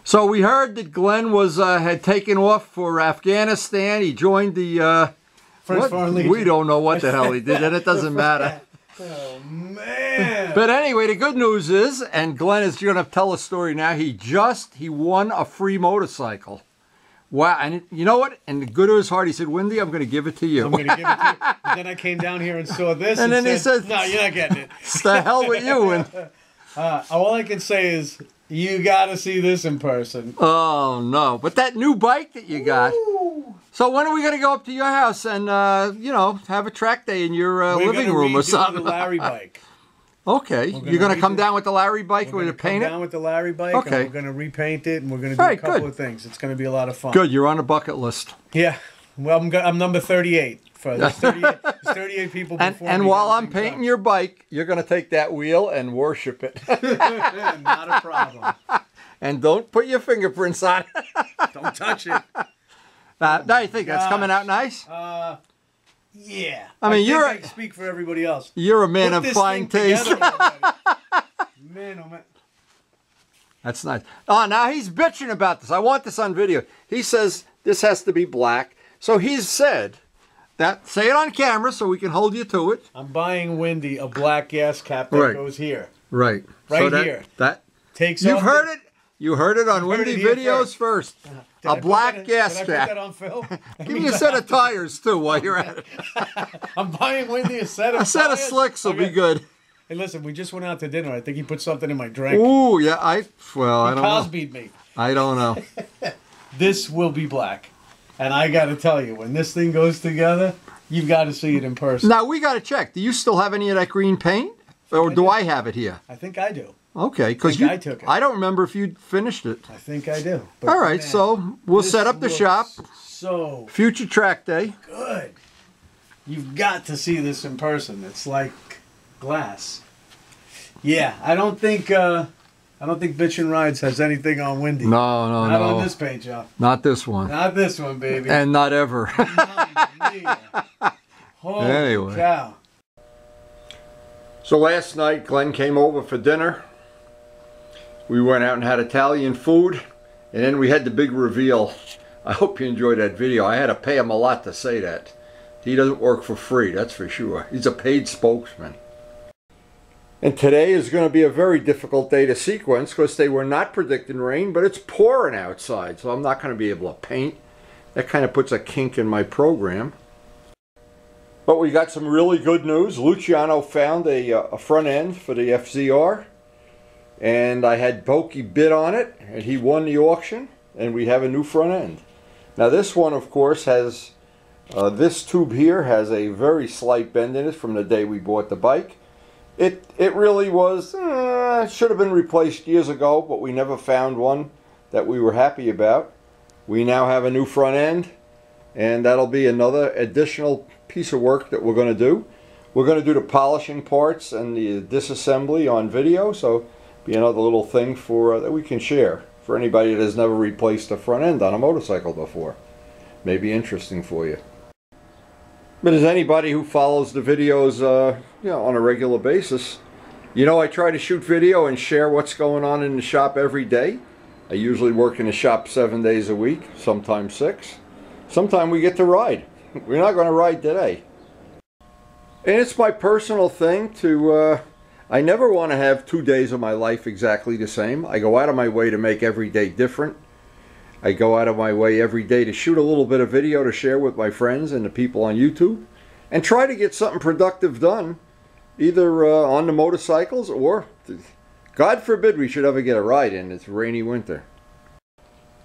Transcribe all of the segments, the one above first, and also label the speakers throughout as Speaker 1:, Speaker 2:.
Speaker 1: So we heard that Glenn was had taken off for Afghanistan. He joined the
Speaker 2: French Foreign Legion.
Speaker 1: We don't know what the hell he did, and it doesn't matter.
Speaker 2: Oh man!
Speaker 1: But anyway, the good news is, and Glenn is going to tell a story now. He won a free motorcycle. Wow! And you know what? And the good of his heart, he said, "Wendy, I'm going to give it to you."
Speaker 2: I'm going to give it to you. And then I came down here and saw this,
Speaker 1: and then he said,
Speaker 2: "No, you're not getting it."
Speaker 1: It's the hell with you. And
Speaker 2: all I can say is, you got to see this in person.
Speaker 1: Oh no! But that new bike that you got. Ooh. So when are we going to go up to your house and you know, have a track day in your living room or something?
Speaker 2: The Larry bike.
Speaker 1: Okay, you're going to come down with the Larry bike with a paint it?
Speaker 2: Down with the Larry bike.
Speaker 1: Okay.
Speaker 2: And we're going to repaint it, and we're going to do a couple of things. It's going to be a lot of fun.
Speaker 1: Good, you're on the bucket list.
Speaker 2: Yeah. Well, I'm number 38. There's 38 people before me.
Speaker 1: And while I'm painting your bike, you're going to take that wheel and worship it.
Speaker 2: Not a problem.
Speaker 1: And don't put your fingerprints on it.
Speaker 2: Don't touch it.
Speaker 1: Now you think that's coming out nice?
Speaker 2: Yeah.
Speaker 1: I mean,
Speaker 2: I speak for everybody else.
Speaker 1: You're a man of fine taste.
Speaker 2: Man, oh man.
Speaker 1: That's nice. Oh, now he's bitching about this. I want this on video. He says this has to be black. So he's said that, say it on camera so we can hold you to it.
Speaker 2: I'm buying Wendy a black gas cap that goes here.
Speaker 1: Right.
Speaker 2: Right so here.
Speaker 1: That
Speaker 2: takes
Speaker 1: You've
Speaker 2: off
Speaker 1: heard it. You heard it on Wendy videos first. A black gas cap.
Speaker 2: Did I put that on film?
Speaker 1: Give me a set of tires too while you're at it.
Speaker 2: I'm buying Wendy a set of tires.
Speaker 1: A set of slicks will be good.
Speaker 2: Hey, listen, we just went out to dinner. I think he put something in my drink.
Speaker 1: Ooh, yeah. I don't know.
Speaker 2: Cosby'd me.
Speaker 1: I don't know.
Speaker 2: This will be black. And I got to tell you, when this thing goes together, you've got to see it in person.
Speaker 1: Now, we got to check. Do you still have any of that green paint? Or do I have it here?
Speaker 2: I think I do.
Speaker 1: Okay, because
Speaker 2: I took it.
Speaker 1: I don't remember if you finished it.
Speaker 2: I think I do. But
Speaker 1: all right, man, so we'll set up the shop.
Speaker 2: So
Speaker 1: future track day.
Speaker 2: Good. You've got to see this in person. It's like glass. Yeah, I don't think Bitchin' Rides has anything on Wendy.
Speaker 1: No.
Speaker 2: Not on this paint job.
Speaker 1: Not this one.
Speaker 2: Not this one, baby.
Speaker 1: And not ever.
Speaker 2: Holy
Speaker 1: anyway.
Speaker 2: Cow.
Speaker 1: So last night, Glenn came over for dinner. We went out and had Italian food, and then we had the big reveal. I hope you enjoyed that video. I had to pay him a lot to say that. He doesn't work for free, that's for sure. He's a paid spokesman. And today is going to be a very difficult day to sequence because they were not predicting rain, but it's pouring outside, so I'm not going to be able to paint. That kind of puts a kink in my program. But we got some really good news. Luciano found a front end for the FZR. And I had Pokey bid on it, and he won the auction, and we have a new front end. Now this one, of course, has, this tube here has a very slight bend in it from the day we bought the bike. It really was, should have been replaced years ago, but we never found one that we were happy about. We now have a new front end, and that'll be another additional piece of work that we're going to do. We're going to do the polishing parts and the disassembly on video, so be another little thing for that we can share for anybody that has never replaced a front end on a motorcycle before. Maybe interesting for you. But as anybody who follows the videos you know, on a regular basis, you know I try to shoot video and share what's going on in the shop every day. I usually work in the shop 7 days a week, sometimes 6. Sometimes we get to ride. We're not going to ride today. And it's my personal thing to I never want to have 2 days of my life exactly the same. I go out of my way to make every day different. I go out of my way every day to shoot a little bit of video to share with my friends and the people on YouTube. And try to get something productive done. Either on the motorcycles or, God forbid we should ever get a ride in. It's a rainy winter.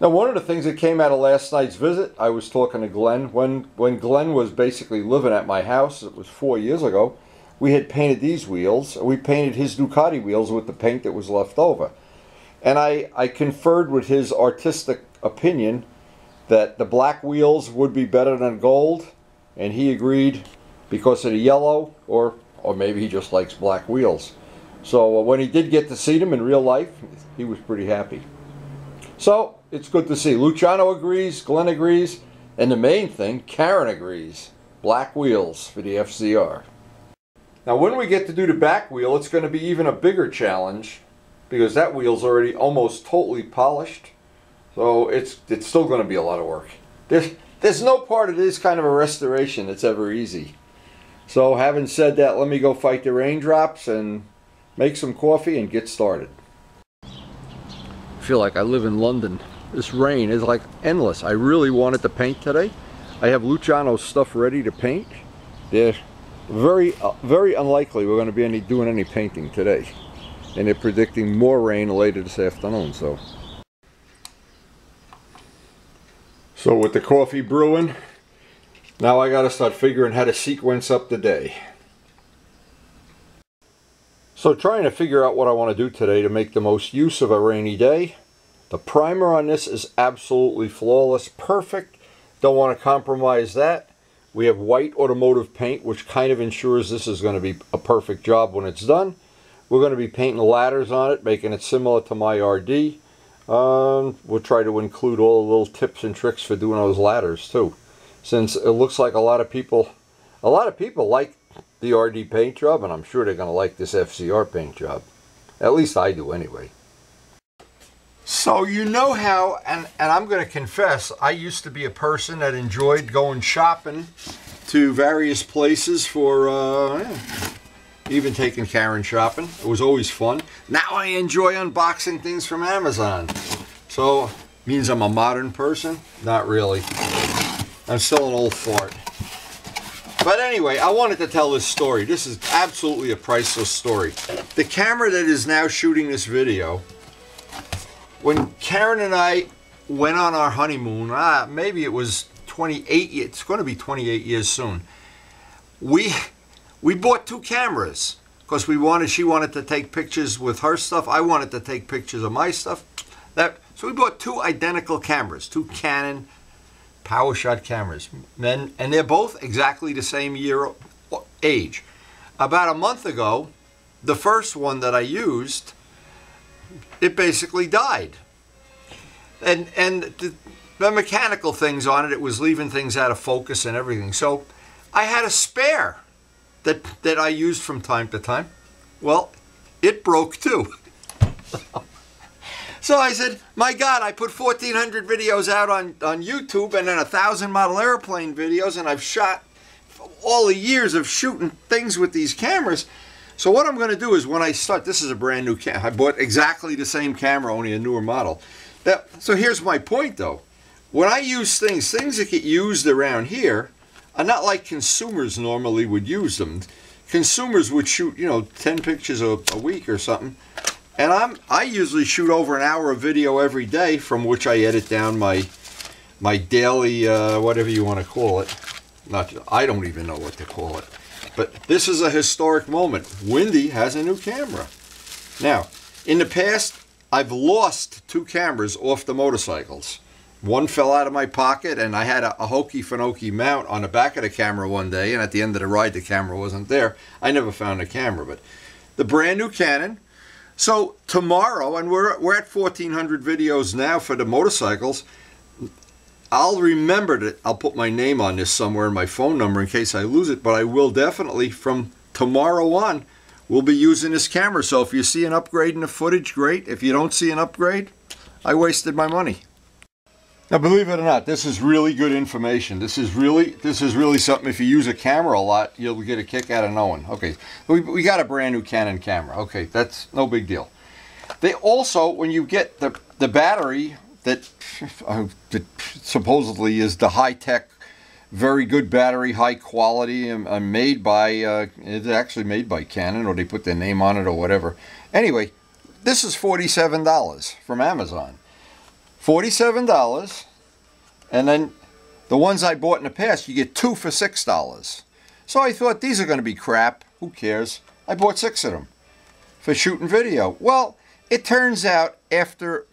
Speaker 1: Now one of the things that came out of last night's visit, I was talking to Glenn. When Glenn was basically living at my house, it was 4 years ago, we had painted these wheels. We painted his Ducati wheels with the paint that was left over. And I conferred with his artistic opinion that the black wheels would be better than gold. And he agreed because of the yellow, or maybe he just likes black wheels. So when he did get to see them in real life, he was pretty happy. So it's good to see. Luciano agrees, Glenn agrees, and the main thing, Karen agrees. Black wheels for the FZR. Now when we get to do the back wheel, it's going to be even a bigger challenge because that wheel's already almost totally polished. So it's still going to be a lot of work. There's no part of this kind of a restoration that's ever easy. So having said that, let me go fight the raindrops and make some coffee and get started. I feel like I live in London. This rain is like endless. I really wanted to paint today. I have Luciano's stuff ready to paint. They're very unlikely we're going to be doing any painting today. And they're predicting more rain later this afternoon. So with the coffee brewing, now I got to start figuring how to sequence up the day. So trying to figure out what I want to do today to make the most use of a rainy day. The primer on this is absolutely flawless, perfect. Don't want to compromise that. We have white automotive paint, which kind of ensures this is going to be a perfect job when it's done. We're going to be painting ladders on it, making it similar to my RD. We'll try to include all the little tips and tricks for doing those ladders too, since it looks like a lot of people like the RD paint job, and I'm sure they're going to like this FZR paint job. At least I do anyway. So you know how, and I'm going to confess, I used to be a person that enjoyed going shopping to various places for, even taking Karen shopping. It was always fun. Now I enjoy unboxing things from Amazon. So, means I'm a modern person? Not really. I'm still an old fart. But anyway, I wanted to tell this story. This is absolutely a priceless story. The camera that is now shooting this video, when Karen and I went on our honeymoon, maybe it was 28 years, it's going to be 28 years soon. We bought two cameras because she wanted to take pictures with her stuff. I wanted to take pictures of my stuff. So we bought two identical cameras, two Canon PowerShot cameras. And they're both exactly the same age. About a month ago, the first one that I used, it basically died. And the mechanical things on it, it was leaving things out of focus and everything. So I had a spare that I used from time to time. Well, it broke too. So I said, my God, I put 1,400 videos out on YouTube and then 1,000 model airplane videos, and I've shot all the years of shooting things with these cameras. So what I'm going to do is when I start, this is a brand new camera. I bought exactly the same camera, only a newer model. So here's my point though. When I use things that get used around here, are not like consumers normally would use them. Consumers would shoot, 10 pictures a week or something. And I usually shoot over an hour of video every day, from which I edit down my daily, whatever you want to call it. I don't even know what to call it. But this is a historic moment. Wendy has a new camera. Now, in the past, I've lost two cameras off the motorcycles. One fell out of my pocket, and I had a hokey fanoky mount on the back of the camera one day, and at the end of the ride, the camera wasn't there. I never found the camera, but the brand new Canon. So tomorrow, and we're at 1,400 videos now for the motorcycles, I'll remember that I'll put my name on this somewhere and my phone number in case I lose it, but I will definitely, from tomorrow on, we'll be using this camera. So if you see an upgrade in the footage, great. If you don't see an upgrade, I wasted my money. Now, believe it or not, this is really good information. This is really something. If you use a camera a lot, you'll get a kick out of knowing. Okay, we got a brand new Canon camera. Okay, that's no big deal. They also, when you get the battery that supposedly is the high-tech, very good battery, high quality, and made by, it's actually made by Canon, or they put their name on it or whatever. Anyway, this is $47 from Amazon. $47, and then the ones I bought in the past, you get two for $6. So I thought, these are going to be crap. Who cares? I bought 6 of them for shooting video. Well, it turns out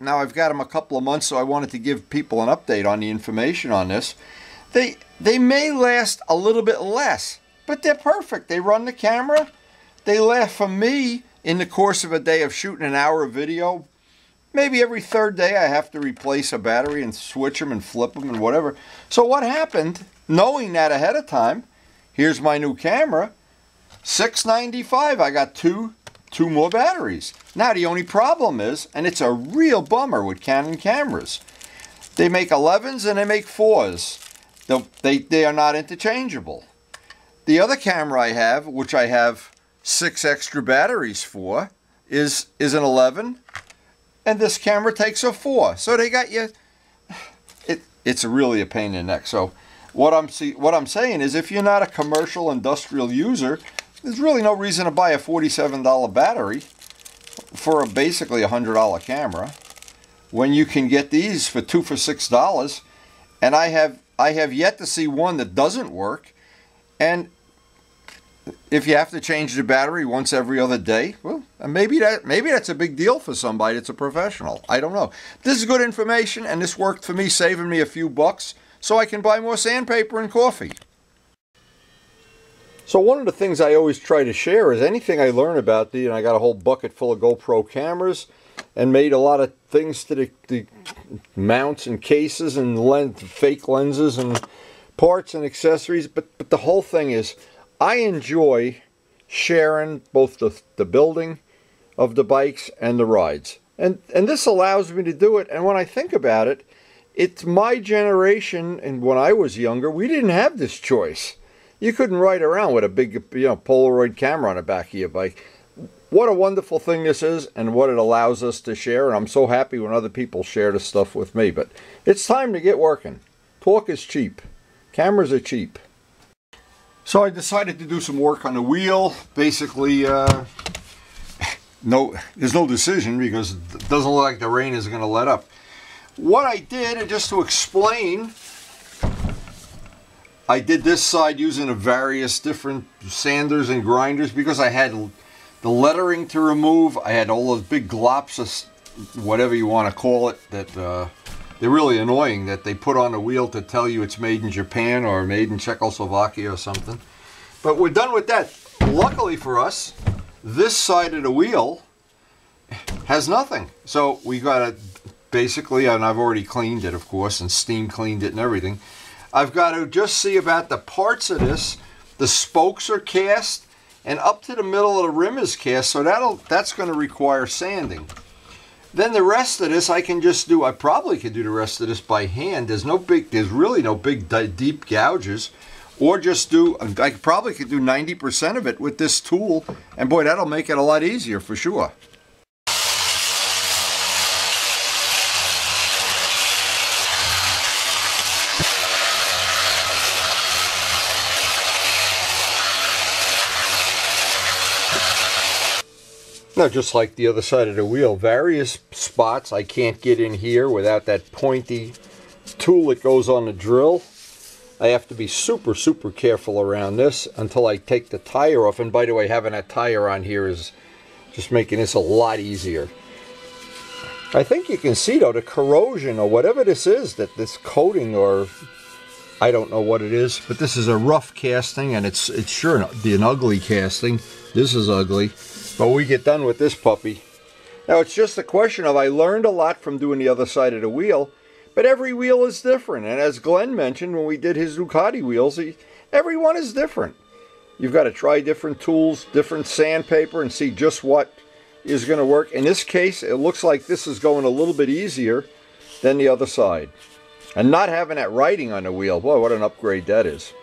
Speaker 1: now I've got them a couple of months, so I wanted to give people an update on the information on this. They may last a little bit less, but they're perfect. They run the camera. They last for me in the course of a day of shooting an hour of video. Maybe every third day I have to replace a battery and switch them and flip them and whatever. So what happened, knowing that ahead of time, here's my new camera, $6.95. I got two 2 more batteries. Now the only problem is, and it's a real bummer with Canon cameras, they make 11s and they make 4s. They are not interchangeable. The other camera I have, which I have 6 extra batteries for, is an 11, and this camera takes a 4. So they got you. It's really a pain in the neck. So what I'm saying is, if you're not a commercial industrial user, there's really no reason to buy a $47 battery for basically a $100 camera when you can get these for 2 for $6. And I have yet to see one that doesn't work. And if you have to change the battery once every other day, well, maybe that's a big deal for somebody that's a professional. I don't know. This is good information, and this worked for me, saving me a few bucks so I can buy more sandpaper and coffee. So one of the things I always try to share is anything I learn about and I got a whole bucket full of GoPro cameras and made a lot of things to the mounts and cases and fake lenses and parts and accessories, but the whole thing is, I enjoy sharing both the building of the bikes and the rides. And this allows me to do it. And when I think about it, it's my generation, and when I was younger, we didn't have this choice. You couldn't ride around with a big Polaroid camera on the back of your bike. What a wonderful thing this is, and what it allows us to share. And I'm so happy when other people share this stuff with me. But it's time to get working. Talk is cheap. Cameras are cheap. So I decided to do some work on the wheel. Basically, there's no decision because it doesn't look like the rain is going to let up. What I did, and just to explain, I did this side using various different sanders and grinders because I had the lettering to remove. I had all those big glops of whatever you want to call it that they're really annoying, that they put on a wheel to tell you it's made in Japan or made in Czechoslovakia or something. But we're done with that. Luckily for us, this side of the wheel has nothing. So we got to basically, and I've already cleaned it, of course, and steam cleaned it and everything. I've got to just see about the parts of this. The spokes are cast, and up to the middle of the rim is cast, so that's going to require sanding. Then the rest of this I can just do. I probably could do the rest of this by hand. There's really no big deep gouges, or just do. I probably could do 90% of it with this tool, and boy, that'll make it a lot easier for sure. Now, just like the other side of the wheel, various spots I can't get in here without that pointy tool that goes on the drill. I have to be super, super careful around this until I take the tire off. And by the way, having that tire on here is just making this a lot easier. I think you can see, though, the corrosion or whatever this is, that this coating, or I don't know what it is, but this is a rough casting, and it's sure an ugly casting. This is ugly. But we get done with this puppy. Now it's just a question of, I learned a lot from doing the other side of the wheel, but every wheel is different. And as Glenn mentioned when we did his Ducati wheels, every one is different. You've got to try different tools, different sandpaper, and see just what is going to work. In this case, it looks like this is going a little bit easier than the other side. And not having that writing on the wheel, boy, what an upgrade that is.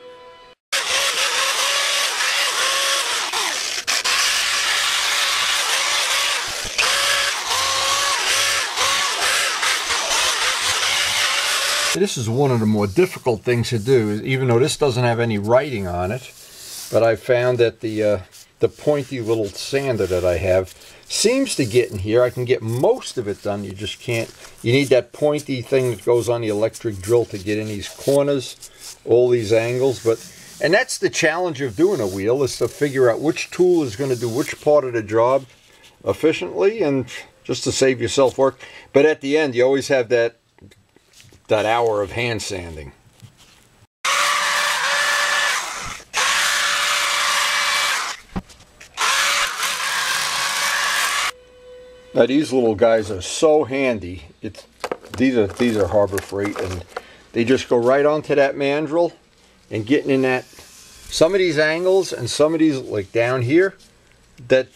Speaker 1: This is one of the more difficult things to do, even though this doesn't have any writing on it. But I found that the pointy little sander that I have seems to get in here. I can get most of it done. You just can't. You need that pointy thing that goes on the electric drill to get in these corners, all these angles. And that's the challenge of doing a wheel, is to figure out which tool is going to do which part of the job efficiently, and just to save yourself work. But at the end, you always have that hour of hand sanding. Now these little guys are so handy. These are Harbor Freight, and they just go right onto that mandrel, and getting in that, some of these angles and some of these, like down here, that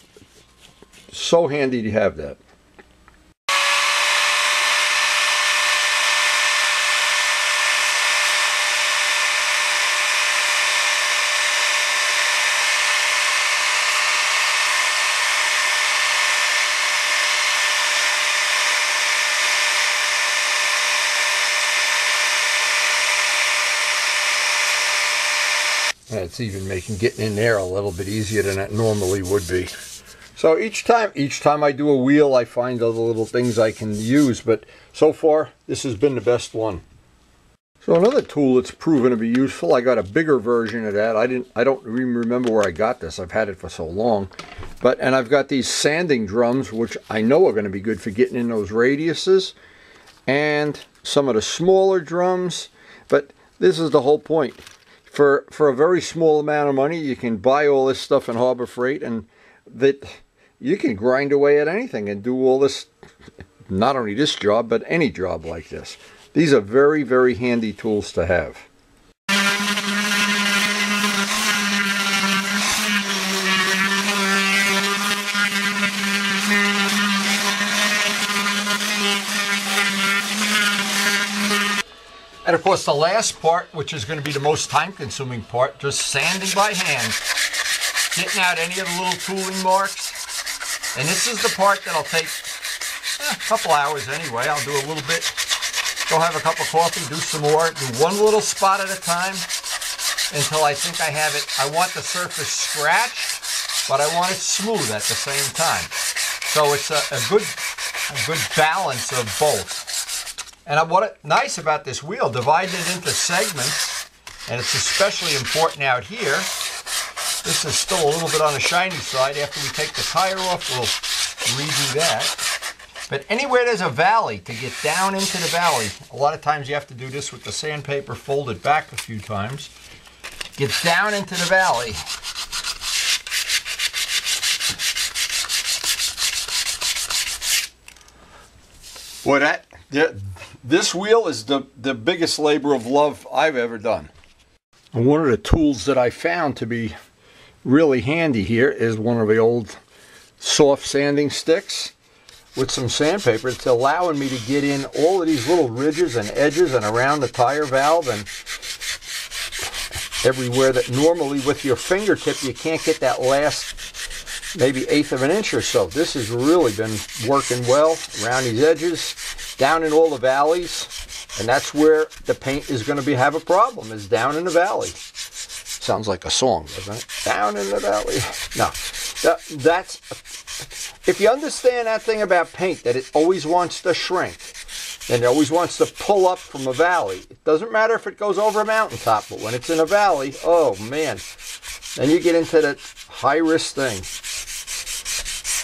Speaker 1: so handy to have that. It's even making getting in there a little bit easier than it normally would be. So each time I do a wheel, I find other little things I can use, but so far this has been the best one. So another tool that's proven to be useful, I got a bigger version of that. I don't even remember where I got this. I've had it for so long. And I've got these sanding drums, which I know are going to be good for getting in those radiuses, and some of the smaller drums. But this is the whole point. For a very small amount of money, you can buy all this stuff in Harbor Freight, and that you can grind away at anything and do all this, not only this job, but any job like this. These are very, very handy tools to have. And of course the last part, which is going to be the most time-consuming part, just sanding by hand, getting out any of the little tooling marks. And this is the part that'll take a couple hours anyway. I'll do a little bit, go have a cup of coffee, do some more, do one little spot at a time until I think I have it. I want the surface scratched, but I want it smooth at the same time. So it's a good balance of both. And what's nice about this wheel, divided it into segments, and it's especially important out here. This is still a little bit on the shiny side. After we take the tire off, we'll redo that. But anywhere there's a valley, to get down into the valley, a lot of times you have to do this with the sandpaper, fold it back a few times. Get down into the valley. Boy, this wheel is the biggest labor of love I've ever done. And one of the tools that I found to be really handy here is one of the old soft sanding sticks with some sandpaper. It's allowing me to get in all of these little ridges and edges and around the tire valve and everywhere that normally with your fingertip you can't get that last maybe 1/8 of an inch or so. This has really been working well around these edges, down in all the valleys, and that's where the paint is going to have a problem, is down in the valley. Sounds like a song, doesn't it? Down in the valley. No, that's, if you understand that thing about paint, that it always wants to shrink, and it always wants to pull up from a valley. It doesn't matter if it goes over a mountaintop, but when it's in a valley, oh man, then you get into that high-risk thing.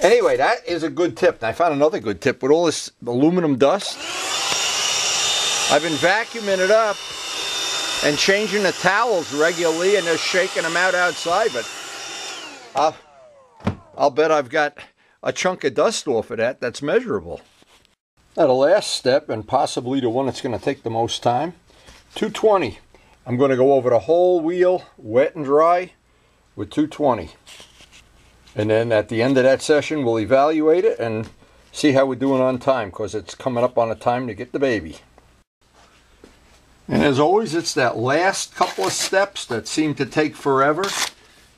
Speaker 1: Anyway, that is a good tip. And I found another good tip with all this aluminum dust. I've been vacuuming it up and changing the towels regularly and just shaking them out outside, but I'll bet I've got a chunk of dust off of that that's measurable. Now the last step, and possibly the one that's going to take the most time, 220. I'm going to go over the whole wheel, wet and dry, with 220. And then at the end of that session, we'll evaluate it and see how we're doing on time, because it's coming up on the time to get the baby. And as always, it's that last couple of steps that seem to take forever.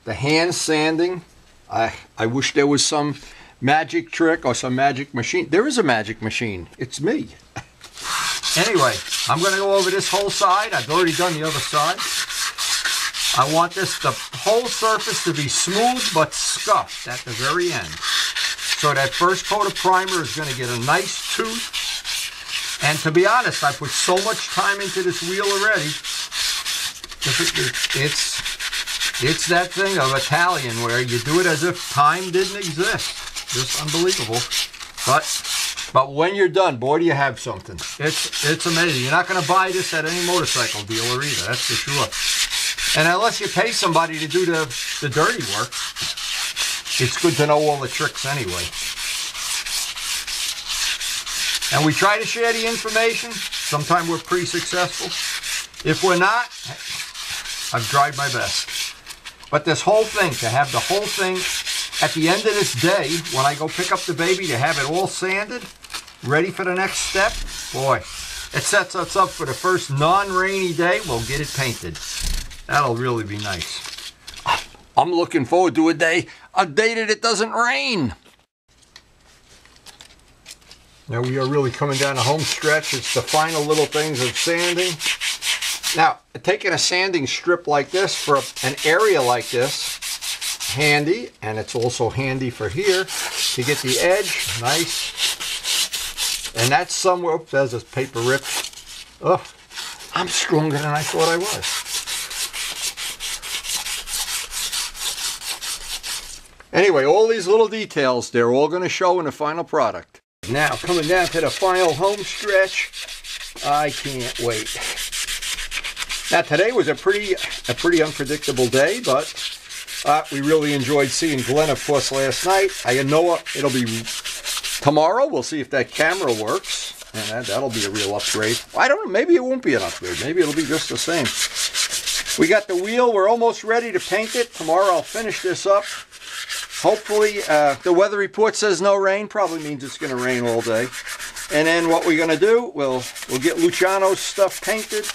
Speaker 1: The hand sanding. I wish there was some magic trick or some magic machine. There is a magic machine. It's me. Anyway, I'm going to go over this whole side. I've already done the other side. I want the whole surface to be smooth but scuffed at the very end. So that first coat of primer is going to get a nice tooth. And to be honest, I put so much time into this wheel already. It's that thing of Italian where you do it as if time didn't exist. Just unbelievable. But when you're done, boy, do you have something. It's amazing. You're not going to buy this at any motorcycle dealer either, that's for sure. And unless you pay somebody to do the dirty work, it's good to know all the tricks anyway. And we try to share the information. Sometimes we're pretty successful. If we're not, I've tried my best. But this whole thing, to have the whole thing at the end of this day, when I go pick up the baby to have it all sanded, ready for the next step, boy, it sets us up for the first non-rainy day. We'll get it painted. That'll really be nice. I'm looking forward to a day that it doesn't rain. Now we are really coming down the home stretch. It's the final little things of sanding. Now, taking a sanding strip like this for an area like this, handy, and it's also handy for here to get the edge nice. And that's somewhere, oops, there's this paper rip. Oh, I'm stronger than I thought I was. Anyway, all these little details, they're all going to show in the final product. Now, coming down to the final home stretch, I can't wait. Now, today was a pretty unpredictable day, but we really enjoyed seeing Glenn, of course, last night. I know it'll be tomorrow. We'll see if that camera works, and that'll be a real upgrade. I don't know. Maybe it won't be an upgrade. Maybe it'll be just the same. We got the wheel. We're almost ready to paint it. Tomorrow I'll finish this up. Hopefully, the weather report says no rain. Probably means it's going to rain all day. And then what we're going to do, we'll get Luciano's stuff painted.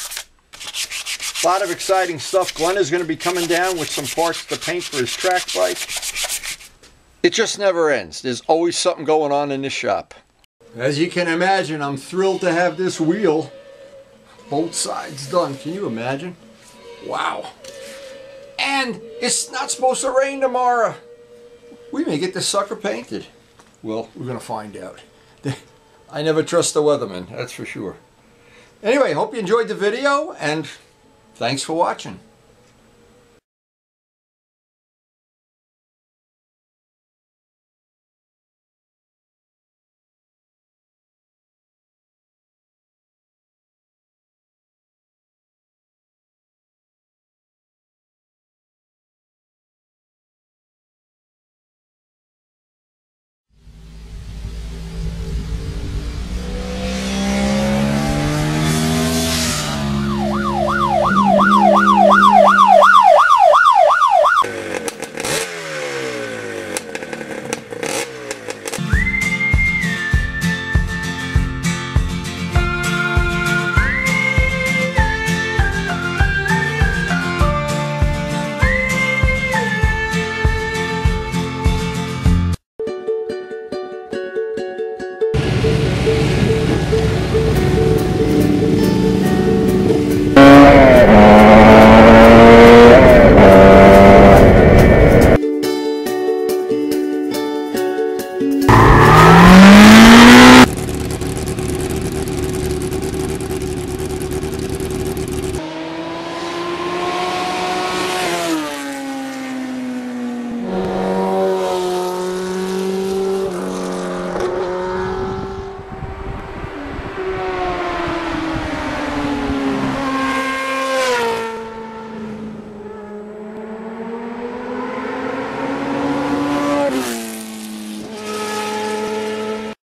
Speaker 1: A lot of exciting stuff. Glenn is going to be coming down with some parts to paint for his track bike. It just never ends. There's always something going on in this shop. As you can imagine, I'm thrilled to have this wheel, both sides done. Can you imagine? Wow. And it's not supposed to rain tomorrow. We may get this sucker painted. Well, we're going to find out. I never trust the weatherman, that's for sure. Anyway, hope you enjoyed the video, and thanks for watching.